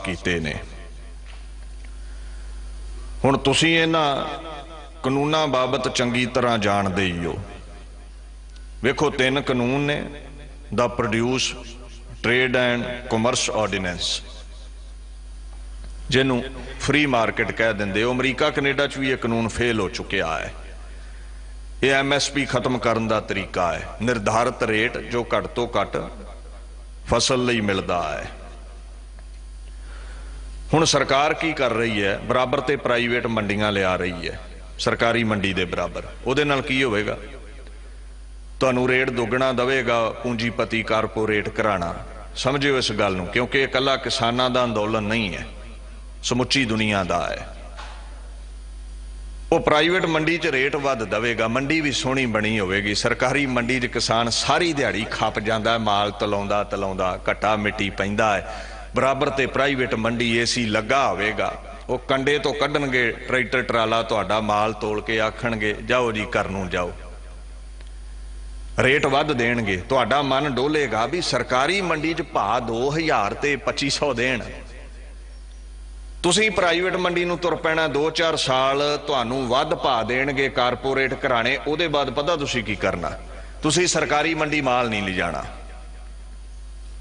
कीते ने। हुण तुसीं इन्हां कानूनां बाबत चंगी तरह जाणदे ही हो। वेखो 3 कानून ने, the produce trade and commerce ordinance, जिन्हों फ्री मार्केट कह देंगे। अमरीका कनेडा च भी यह कानून फेल हो चुका है। यह MSP खत्म करने का तरीका है, निर्धारित रेट जो घट तो घट फसल लई मिलता है। हुण सरकार की कर रही है, बराबर ते प्राइवेट मंडियां लिया रही है, सरकारी मंडी के बराबर। उहदे नाल की होवेगा? तुहानू रेट दुगना देवेगा पूंजीपति कारपोरेट घराना। समझियो इस गल नूं, क्योंकि इकल्ला किसानां दा अंदोलन नहीं है, समुची दुनिया का है। वो प्राइवेट मंडी च रेट वध देवेगा, मंडी भी सोहनी बनी होवेगी। सरकारी मंडी च किसान सारी दिहाड़ी खप जाता है, माल तलाउंदा तलाउंदा घट्टा मिट्टी पैंदा है। बराबर ते प्राइवेट मंडी AC लगा होवेगा, वो कंडे तो कढ़णगे ट्रैक्टर ट्राला, तुहाडा माल तोल के आखणगे जाओ जी घर नूं जाओ, रेट वध देणगे। तुहाडा मन डोलेगा भी सरकारी मंडी च भाव 2000 ते 2500 देण। तुसीं प्राइवेट मंडी नूं तुर पैणा, 2-4 साल तुहानूं वध भाव देणगे कारपोरेट घराणे। उहदे बाद पता तुसीं की करना? तुसीं सरकारी मंडी माल नहीं लिजाणा।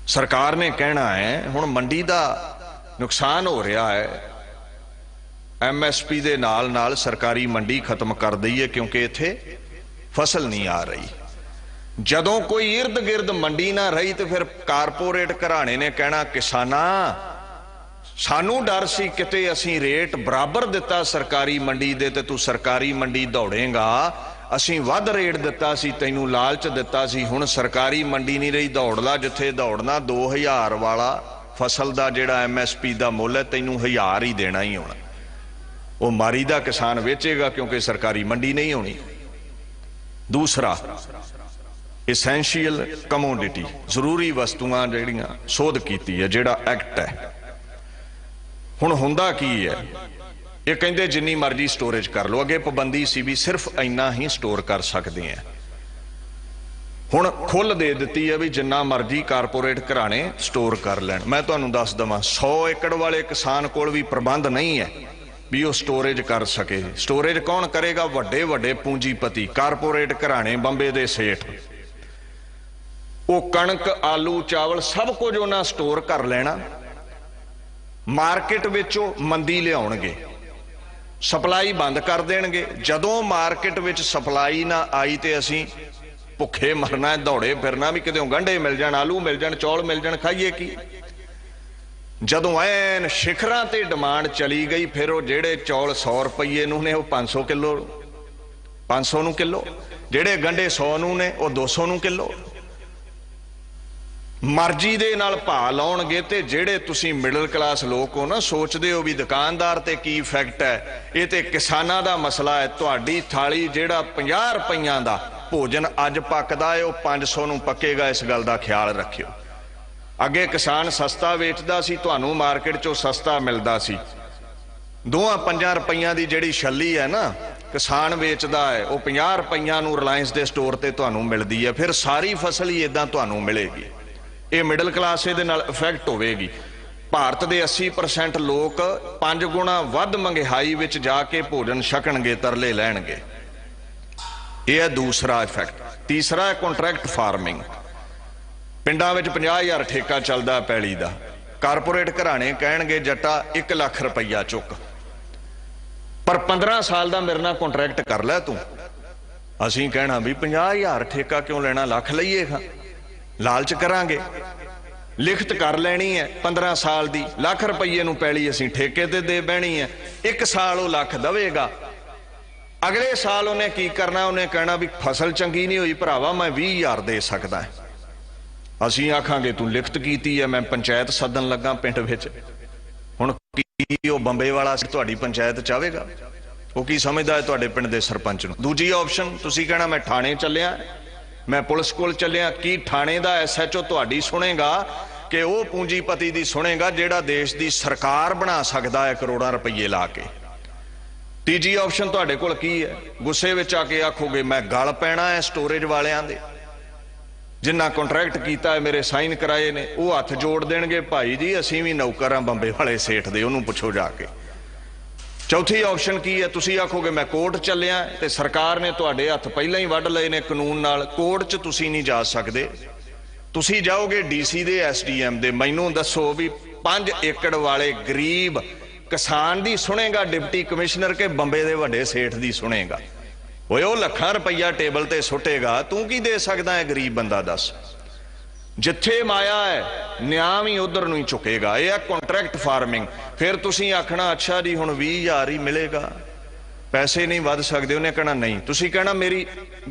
सरकार ने कहना है हुण मंडी दा नुकसान हो रहा है, MSP दे नाल नाल सरकारी मंडी खत्म कर दईए, क्योंकि इत्थे फसल नहीं आ रही। जदों कोई इर्द गिर्द मंडी ना रही तो फिर कारपोरेट घराणे ने कहना किसाना सानू डर सी किते असीं रेट बराबर दिता सरकारी मंडी दे ते तू सरकारी मंडी दौड़ेगा, असीं वध रेट दिता सी, तैनू लालच दिता सी। हुण सरकारी मंडी नहीं रही, दौड़ ला जिथे दौड़ना। 2000 वाला फसल दा जिहड़ा MSP दा मुल है तैनू 1000 ही देना ही होना। वो मारी दा किसान वेचेगा क्योंकि सरकारी मंडी नहीं होनी। दूसरा एसेंशियल कमोडिटी, जरूरी वस्तुआं जिहड़ियां सोध कीती है, जिहड़ा एक्ट है। हुण हुंदा की है? ये कहंदे जिन्नी मर्जी स्टोरेज कर लो। अगे पाबंदी सी भी सिर्फ इन्ना ही स्टोर कर सकते हैं। हुण खुल दे दिती है भी जिन्ना मर्जी कारपोरेट घराणे स्टोर कर लैण। मैं तुहानूं दस दवां 100 एकड़ वाले किसान कोल भी प्रबंध नहीं है भी वो स्टोरेज कर सके। स्टोरेज कौन करेगा? वड्डे वड्डे पूंजीपति कारपोरेट घराणे, बंबे दे सेठ। वो कणक आलू चावल सब कुछ उन्हां स्टोर कर लेना, मार्केट विचों मंदी लियाउणगे, सप्लाई बंद कर देणगे। जदों मार्केट विच सप्लाई ना आई तो असीं भुखे मरना है, दौड़े फिरना भी कितों गंढे मिल जाण, आलू मिल जाण, चौल मिल जाण, खाइए की। जदों ऐन शिखरां ते डिमांड चली गई, फिर वो जेड़े चौल 100 रुपये नूं ने वो 500 किलो, 500 नूं किलो, जेड़े गंढे 100 नूं ने वो 200 नूं किलो। मर्जी दे नाल भाव लाउणगे ते जेड़े तुसीं मिडल क्लास लोग हो ना, सोचदे हो भी दुकानदार ते की इफैक्ट है, ये ते किसानां दा मसला है। तुहाडी थाली जेड़ा 50 रुपइयां दा भोजन अज पकदा है, वो 500 नूं पकेगा। इस गल दा ख्याल रखियो। अगे किसान सस्ता वेचदा सी, तुहानूं मार्केट चों सस्ता मिलदा सी। 2-5 रुपइयां दी जेड़ी छल्ली है ना, किसान वेचदा है, वो 50 रुपइयां नूं रिलायंस दे स्टोर ते तुहानूं मिलदी है। फिर सारी फसल ही इदां तुहानूं मिलेगी। ये मिडल क्लास ये इफेक्ट होगी। भारत के 80% लोग 5 गुणा वध महंगाई विच जाके भोजन छकणगे, तरले लैणगे। यह है दूसरा इफेक्ट। तीसरा है कॉन्ट्रैक्ट फार्मिंग। पिंडां विच 50,000 ठेका चलदा पैली दा, कारपोरेट घराणे कहणगे जट्टा 1 लाख रुपया चुक, पर 15 साल का मेरे नाल कॉन्ट्रैक्ट कर लै तू। असीं कहना भी 50,000 ठेका क्यों लेना, लख लईए खां, लालच करांगे। लिखत कर लैनी है 15 साल दी, लाख रुपये नूं पैली असीं ठेके ते दे बैणी है। 1 साल वो लख दवेगा, अगले साल उन्हें की करना, उन्हें कहना भी फसल चंगी नहीं हुई भरावा, मैं 20,000 दे सकदा है। असीं आखांगे तू लिखत कीती है, मैं पंचायत सदन लगा पिंड विच। हुण की वो बंबे वाला तुहाडी पंचायत चाहेगा? वो की समझदा है तुहाडे पिंड दे सरपंच नूं? दूजी ऑप्शन तुसीं कहना मैं थाणे चलिया, मैं पुलिस कोल चलिया। की थाणे दा SHO तुहाडी सुनेगा कि वो पूंजीपति दी सुनेगा जिहड़ा देश दी सरकार बना सकदा है करोड़ां रुपये ला के? तीजी ऑप्शन तुहाडे कोल की है? गुस्से विच आके आखोगे मैं गल पैना है स्टोरेज वालियां दे, जिन्ना कॉन्ट्रैक्ट किया है मेरे साइन कराए ने वो हथ जोड़ देणगे, भाई जी असीं भी नौकर हाँ बंबे वाले सेठ दे, उन्होंने पुछो जाके। चौथी ऑप्शन की है, तुसीं आखोगे मैं कोर्ट चलिया ते सरकार ने तुहाडे हथ पहलां ही वढ लए ने कानून नाल, कोर्ट च तुसीं नहीं जा सकदे। तुसीं जाओगे डीसी दे SDM दे, मैनूं दसो भी 5 एकड़ वाले गरीब किसान दी सुनेगा डिप्टी कमिश्नर के बंबे दे वड्डे सेठ दी सुनेगा? ओए वो लाखां रुपया टेबल ते सुटेगा, तू की दे सकदा है गरीब बंदा? दस। जिथे माया है न्याम ही उधर नहीं चुकेगा। यह है कॉन्ट्रैक्ट फार्मिंग। फिर तुसीं आखना अच्छा जी हुण 20,000 ही मिलेगा, पैसे नहीं वध सकते। उन्हें कहना नहीं, तुसीं कहना मेरी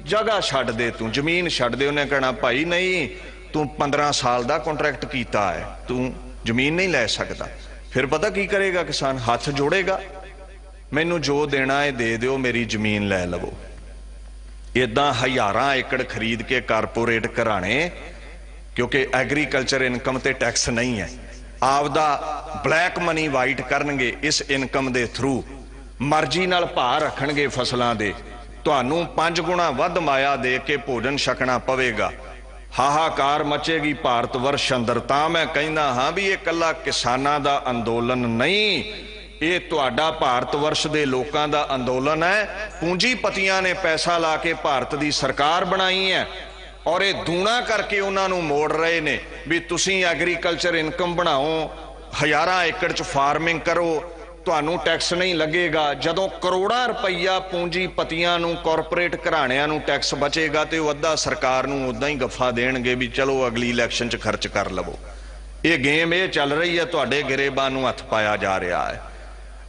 जगह छड्ड दे, तू जमीन छड्ड दे। उन्हें कहना भाई नहीं, तू 15 साल का कॉन्ट्रैक्ट किया है, तू जमीन नहीं लै सकता। फिर पता की करेगा किसान? हाथ जोड़ेगा, मैनू जो देना है दे दो, मेरी जमीन लै लवो। इदां हज़ारां एकड़ खरीद के कारपोरेट घराने, क्योंकि एग्रीकल्चर इनकम ते टैक्स नहीं है, आपदा ब्लैक मनी वाइट करनगे इस इनकम दे थ्रू, मर्जी नाल भाव रखणगे फसलां दे, तुहानूं 5 गुणा वध माया दे के भोजन छकना पवेगा। हाहाकार मचेगी भारत वर्ष अंदर। तां मैं कहना हाँ भी ये कल्ला किसानां दा अंदोलन नहीं, ये तुहाडा भारत वर्ष दे लोकां दा अंदोलन है। पूंजीपतियां ने पैसा ला के भारत दी सरकार बनाई है और ये दूना करके उन्होंने मोड़ रहे ने भी तुसीं एग्रीकल्चर इनकम बनाओ, हज़ारां एकड़ च फार्मिंग करो, तुहानूं टैक्स नहीं लगेगा। जदों करोड़ां रुपया पूंजीपतियां नूं कॉरपोरेट घराणियां नूं टैक्स बचेगा तो वो अद्धा सरकार नूं उदां ही गफा देणगे भी चलो अगली इलैक्शन च खर्च कर लवो। ये गेम ये चल रही है, तुहाडे गिरेबां नूं हथ पाया जा रहा है।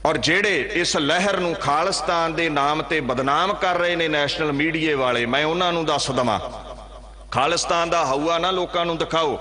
और जेड़े इस लहर नूं खालिस्तान दे नाम ते बदनाम कर रहे ने नैशनल मीडिया वाले, मैं उन्हां नूं दस दवां, खालिस्तान दा हऊआ ना लोकां नूं दिखाओ।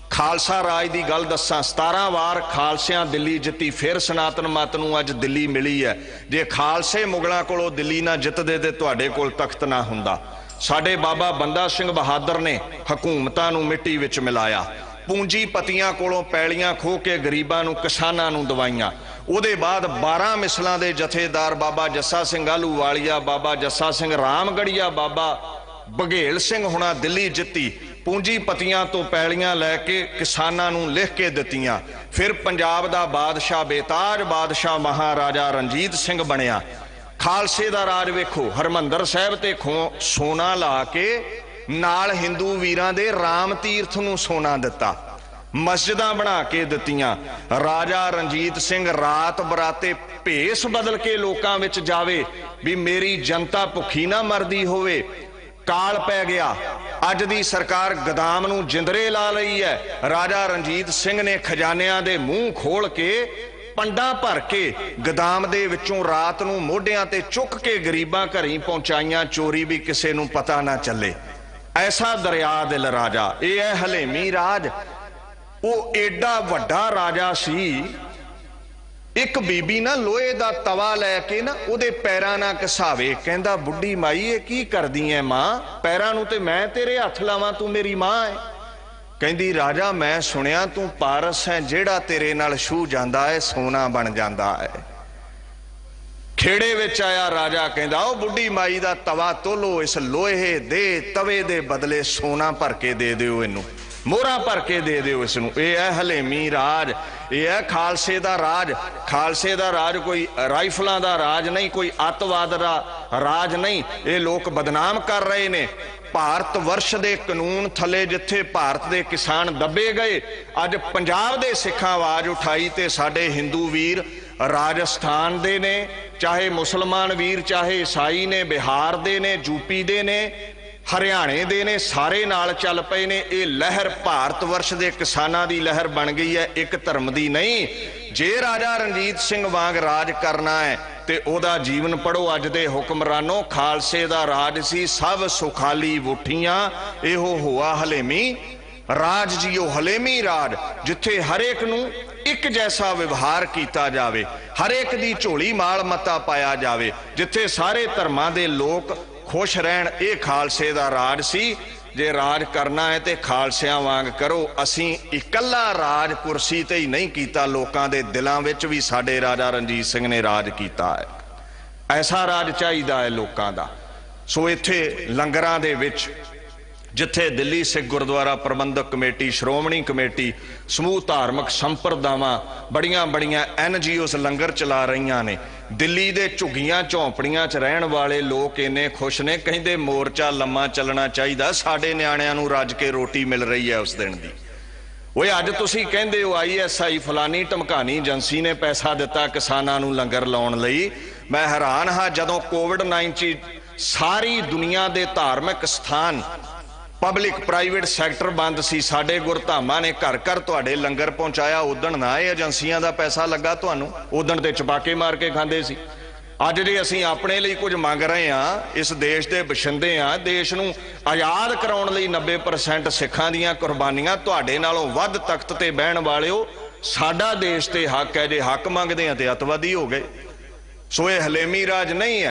खालसा राज की गल दसा, 17 वार खालसियां दिल्ली जित्ती, फिर सनातन मत नूं अज दिल्ली मिली है। जे खालसे मुगलों कोलों दिल्ली ना जितदे ते तुहाडे कोल तख्त ना हुंदा। साडे बाबा बंदा सिंह बहादुर ने हुकूमतां नूं मिट्टी विच मिलाया, पूंजीपतियां कोलों पैलियां खो के गरीबां नूं किसानां नूं दवाइयां। उहदे बाद 12 मिसलां दे जथेदार बाबा जस्सा सिंह आलूवालिया, बाबा जस्सा सिंह रामगढ़िया, बाबा बघेल सिंह हुणा दिल्ली जित्ती, पूंजीपतियां तो पैलियां लैके किसानां नूं लिख के दित्तियां। फिर पंजाब दा बादशाह बेताज बादशाह महाराजा रणजीत सिंह बनिया। खालसे दा राज वेखो, हरमंदर साहिब ते सोना ला के नाल हिंदू वीरां दे राम तीर्थ नूं सोना दिता, मस्जिदां बना के दित्तियां। राजा रणजीत सिंह रात बराते भेस बदल के लोकां विच जावे भी मेरी जनता भुखी ना मरदी होवे। काल पै गया, अज दी सरकार गदाम नूं जिंदरे ला लई है। राजा रणजीत सिंह ने खजानियां दे मूंह खोल के पंडा भर के गदाम दे विचों रात नूं मोढियां ते चुक के गरीबां घरीं पहुंचाइयां, चोरी भी किसे नूं पता ना चले। ऐसा दरिया दिल राजा, यह है हलेमी राज। वो एडा वड्डा राजा सी, एक बीबी ना लोहे दा तवा लैके ना उहदे पैरां ना घसावे, कहंदा बुढ़ी माई ये की करदी है मां, पैरां नूं ते मैं तेरे हथ लावां, तू मेरी मां है। कहंदी राजा मैं सुनिया तू पारस है, जेड़ा तेरे नाल छू जांदा है सोना बन जांदा है। खेड़े विच आया राजा, कहंदा ओ बुढ़ी माई दा तवा तोलो, इस लोहे दे तवे दे बदले सोना भर के दे दिओ, इनू मोहरा भर के दे दिओ इसनूं। यह है हलेमी राज, यह है खालसे दा राज। खालसे दा राज कोई राइफलों का राज नहीं, कोई अतवाद का राज नहीं। ये लोग बदनाम कर रहे ने भारत वर्ष दे कानून थले, जिथे भारत दे किसान दबे गए। अज पंजाब दे सिखां आवाज उठाई ते साडे हिंदू वीर राजस्थान दे ने, चाहे मुसलमान वीर, चाहे ईसाई ने, बिहार दे ने, यूपी दे ने, हरियाणे दे ने, सारे नाल चल पे ने। ये लहर भारत वर्ष दे किसानां दी लहर बन गई है, एक धर्म दी नहीं। जे राजा रणजीत सिंह वांग राज करना है ते ओदा जीवन पढ़ो। अज दे हुक्मरानों, खालसे दा राज सी सब सुखाली वुठियां, इहो हुआ हलेमी राज जियो। हलेमी राज जिथे हर एक नूं एक जैसा व्यवहार किया जावे, हर एक दी झोली माल मता पाया जावे, जिथे सारे धर्मां दे लोक खुश रहन। ये खालसे दा राज सी। जे राज करना है तो खालसियां वांग करो। असीं इकल्ला राज कुर्सी ते ही नहीं कीता, लोकां दे दिलां विच भी साडे राजा रणजीत सिंह ने राज कीता है। ऐसा राज चाहिदा है लोकां दा। सो इत्थे लंगरां दे विच ਜਿੱਥੇ ਦਿੱਲੀ ਸਿੱਖ ਗੁਰਦੁਆਰਾ ਪ੍ਰਬੰਧਕ ਕਮੇਟੀ, ਸ਼੍ਰੋਮਣੀ ਕਮੇਟੀ, ਸਮੂਹ ਧਾਰਮਿਕ ਸੰਪਰਦਾਵਾਂ, ਬੜੀਆਂ NGOs ਲੰਗਰ ਚਲਾ ਰਹੀਆਂ ਨੇ। ਦਿੱਲੀ ਦੇ ਝੁੱਗੀਆਂ ਝੌਂਪੜੀਆਂ 'ਚ ਰਹਿਣ ਵਾਲੇ ਲੋਕ ਇੰਨੇ ਖੁਸ਼ ਨੇ, ਕਹਿੰਦੇ ਮੋਰਚਾ ਲੰਮਾ ਚੱਲਣਾ ਚਾਹੀਦਾ, ਸਾਡੇ ਨਿਆਣਿਆਂ ਨੂੰ ਰੱਜ ਕੇ ਰੋਟੀ ਮਿਲ ਰਹੀ ਹੈ ਉਸ ਦਿਨ ਦੀ। ਓਏ ਅੱਜ ਤੁਸੀਂ ਕਹਿੰਦੇ ਹੋ ISI ਫਲਾਨੀ ਢਮਕਾਨੀ ਏਜੰਸੀ ਨੇ ਪੈਸਾ ਦਿੱਤਾ ਕਿਸਾਨਾਂ ਨੂੰ ਲੰਗਰ ਲਾਉਣ ਲਈ। ਮੈਂ ਹੈਰਾਨ ਹਾਂ, ਜਦੋਂ ਕੋਵਿਡ-19 ਸਾਰੀ ਦੁਨੀਆ ਦੇ ਧਾਰਮਿਕ ਸਥਾਨ, ਪਬਲਿਕ ਪ੍ਰਾਈਵੇਟ ਸੈਕਟਰ ਬੰਦ ਸੀ, ਸਾਡੇ ਗੁਰਧਾਮਾਂ ਨੇ ਘਰ ਘਰ ਤੁਹਾਡੇ ਲੰਗਰ ਪਹੁੰਚਾਇਆ। ਉਦਣ ਨਾ ਇਹ ਏਜੰਸੀਆਂ ਦਾ ਪੈਸਾ ਲੱਗਾ ਤੁਹਾਨੂੰ, ਉਦਣ ਤੇ ਚਪਾਕੇ ਮਾਰ ਕੇ ਖਾਂਦੇ ਸੀ। ਅੱਜ ਜੇ ਅਸੀਂ ਆਪਣੇ ਲਈ ਕੁਝ ਮੰਗ ਰਹੇ ਹਾਂ, ਇਸ ਦੇਸ਼ ਦੇ ਬਸ਼ਿੰਦੇ ਹਾਂ, ਦੇਸ਼ ਨੂੰ ਆਜ਼ਾਦ ਕਰਾਉਣ ਲਈ 90% ਸਿੱਖਾਂ ਦੀਆਂ ਕੁਰਬਾਨੀਆਂ, ਤੁਹਾਡੇ ਨਾਲੋਂ ਵੱਧ ਤਖਤ ਤੇ ਬਹਿਣ ਵਾਲਿਓ ਸਾਡਾ ਦੇਸ਼ ਤੇ ਹੱਕ ਹੈ। ਜੇ ਹੱਕ ਮੰਗਦੇ ਹਾਂ ਤੇ ਅੱਤਵਾਦੀ ਹੋ ਗਏ। ਸੋ ਇਹ ਹਲੇਮੀ ਰਾਜ ਨਹੀਂ ਹੈ।